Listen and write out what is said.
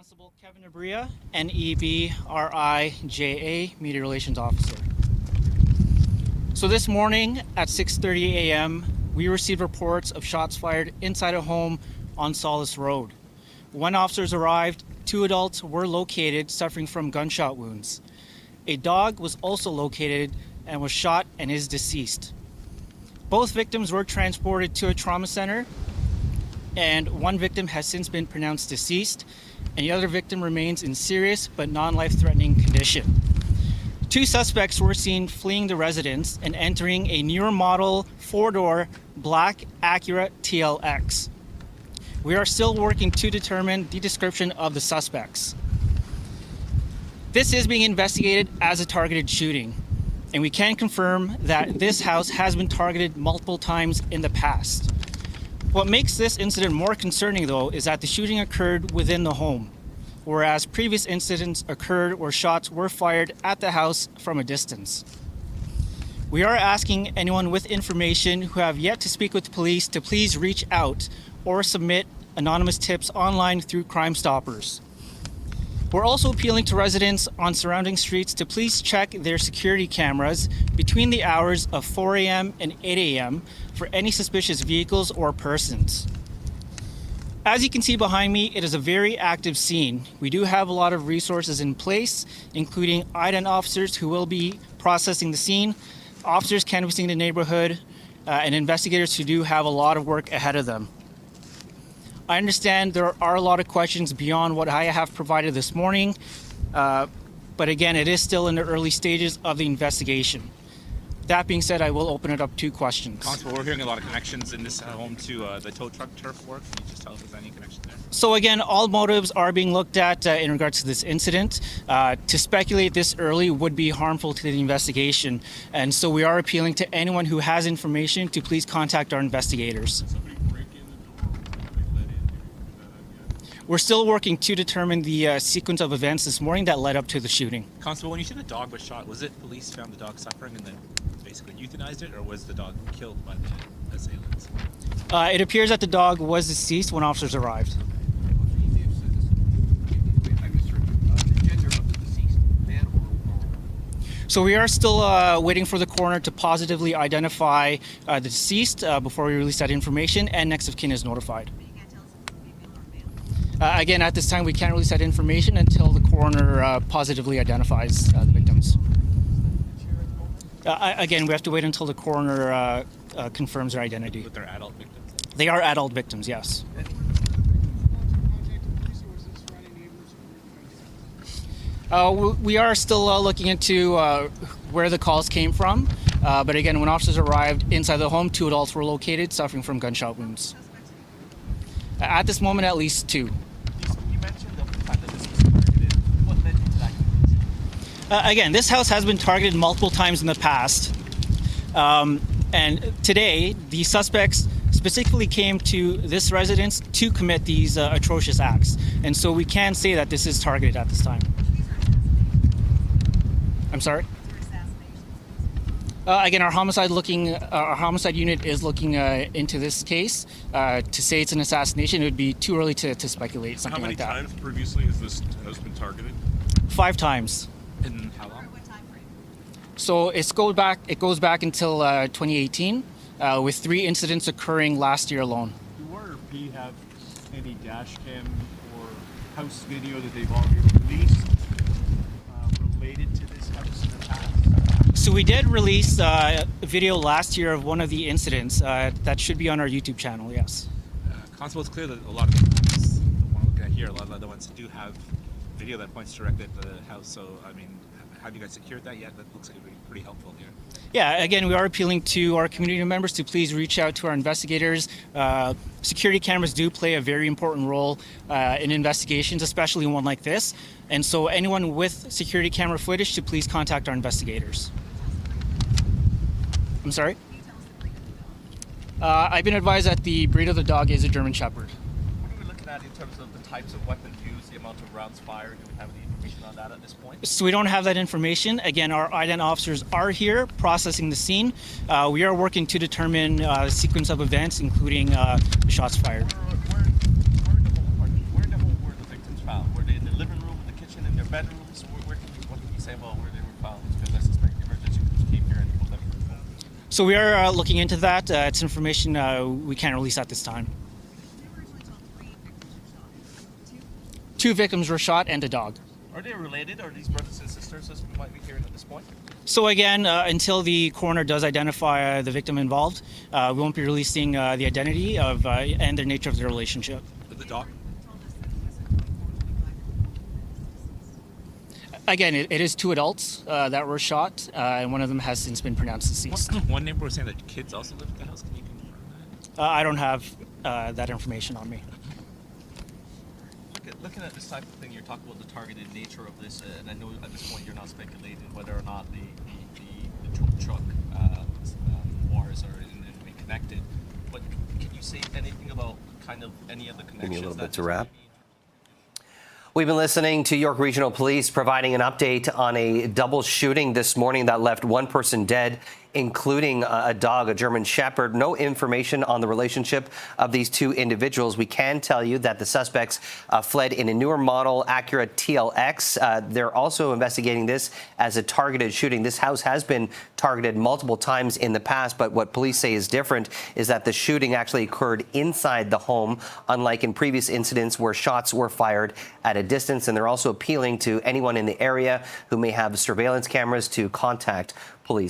Constable Kevin Abria, NEBRIJA, Media Relations Officer. So this morning at 6:30 a.m., we received reports of shots fired inside a home on Solace Road. When officers arrived, two adults were located suffering from gunshot wounds. A dog was also located and was shot and is deceased. Both victims were transported to a trauma center, and one victim has since been pronounced deceased, and the other victim remains in serious but non-life-threatening condition. Two suspects were seen fleeing the residence and entering a newer model four-door black Acura TLX. We are still working to determine the description of the suspects. This is being investigated as a targeted shooting, and we can confirm that this house has been targeted multiple times in the past. What makes this incident more concerning, though, is that the shooting occurred within the home, whereas previous incidents occurred where shots were fired at the house from a distance. We are asking anyone with information who have yet to speak with the police to please reach out or submit anonymous tips online through Crime Stoppers. We're also appealing to residents on surrounding streets to please check their security cameras between the hours of 4 a.m. and 8 a.m. for any suspicious vehicles or persons. As you can see behind me, it is a very active scene. We do have a lot of resources in place, including IDEN officers who will be processing the scene, officers canvassing the neighborhood, and investigators who do have a lot of work ahead of them. I understand there are a lot of questions beyond what I have provided this morning, but again, it is still in the early stages of the investigation. That being said, I will open it up to questions. Constable, we're hearing a lot of connections in this home to the tow truck turf work. Can you just tell us if there's any connection there? So again, all motives are being looked at in regards to this incident. To speculate this early would be harmful to the investigation, and so we are appealing to anyone who has information to please contact our investigators. We're still working to determine the sequence of events this morning that led up to the shooting. Constable, when you said the dog was shot, was it police found the dog suffering and then basically euthanized it, or was the dog killed by the assailants? It appears that the dog was deceased when officers arrived. So we are still waiting for the coroner to positively identify the deceased before we release that information, and next of kin is notified. Again, at this time, we can't release that information until the coroner positively identifies the victims. Again, we have to wait until the coroner confirms their identity. But they're adult victims? They are adult victims, yes. We are still looking into where the calls came from. But again, when officers arrived inside the home, two adults were located suffering from gunshot wounds. At this moment, at least two. Again, this house has been targeted multiple times in the past. And today, the suspects specifically came to this residence to commit these atrocious acts. And so we can say that this is targeted at this time. I'm sorry? Again, our homicide unit is looking into this case. To say it's an assassination, it would be too early to speculate something like that. How many times previously has this house been targeted? 5 times. In how long? What time frame? So it goes back until 2018, with 3 incidents occurring last year alone. Do RP have any dash cam or house video that they've already released related to this house in the past? So we did release a video last year of one of the incidents that should be on our YouTube channel, yes. Constable, it's clear that a lot of the one looking at here, a lot of the other ones do have video that points directly at the house. So, I mean, have you guys secured that yet? That looks like it would be pretty helpful here. Yeah, again, we are appealing to our community members to please reach out to our investigators. Security cameras do play a very important role in investigations, especially one like this. And so anyone with security camera footage to please contact our investigators. I'm sorry? I've been advised that the breed of the dog is a German Shepherd. What are we looking at in terms of the types of weapons used, the amount of rounds fired? Do we have any information on that at this point? So we don't have that information. Again, our IDEN officers are here processing the scene. We are working to determine the sequence of events, including the shots fired. Where in the home were the victims found? Were they bedrooms? What can you say about where they were found? Because I suspect the emergency crews came here and pulled them from the home. So we are looking into that. It's information we can't release at this time. 2 victims were shot and a dog. Are they related? Are these brothers and sisters, as we might be hearing at this point? So again, until the coroner does identify the victim involved, we won't be releasing the identity of and the nature of their relationship. The dog? Again, it is 2 adults that were shot, and one of them has since been pronounced deceased. One neighbor was saying that kids also live at the house. Can you confirm that? I don't have that information on me. Looking at this type of thing, you're talking about the targeted nature of this, and I know at this point you're not speculating whether or not the truck wars are in any way connected. But can you say anything about kind of any of the connections? Give me a little that bit to wrap. maybe- We've been listening to York Regional Police providing an update on a double shooting this morning that left 1 person dead, including a dog, a German Shepherd. No information on the relationship of these 2 individuals. We can tell you that the suspects fled in a newer model Acura TLX. They're also investigating this as a targeted shooting. This house has been targeted multiple times in the past, but what police say is different is that the shooting actually occurred inside the home, unlike in previous incidents where shots were fired at a distance. And they're also appealing to anyone in the area who may have surveillance cameras to contact police.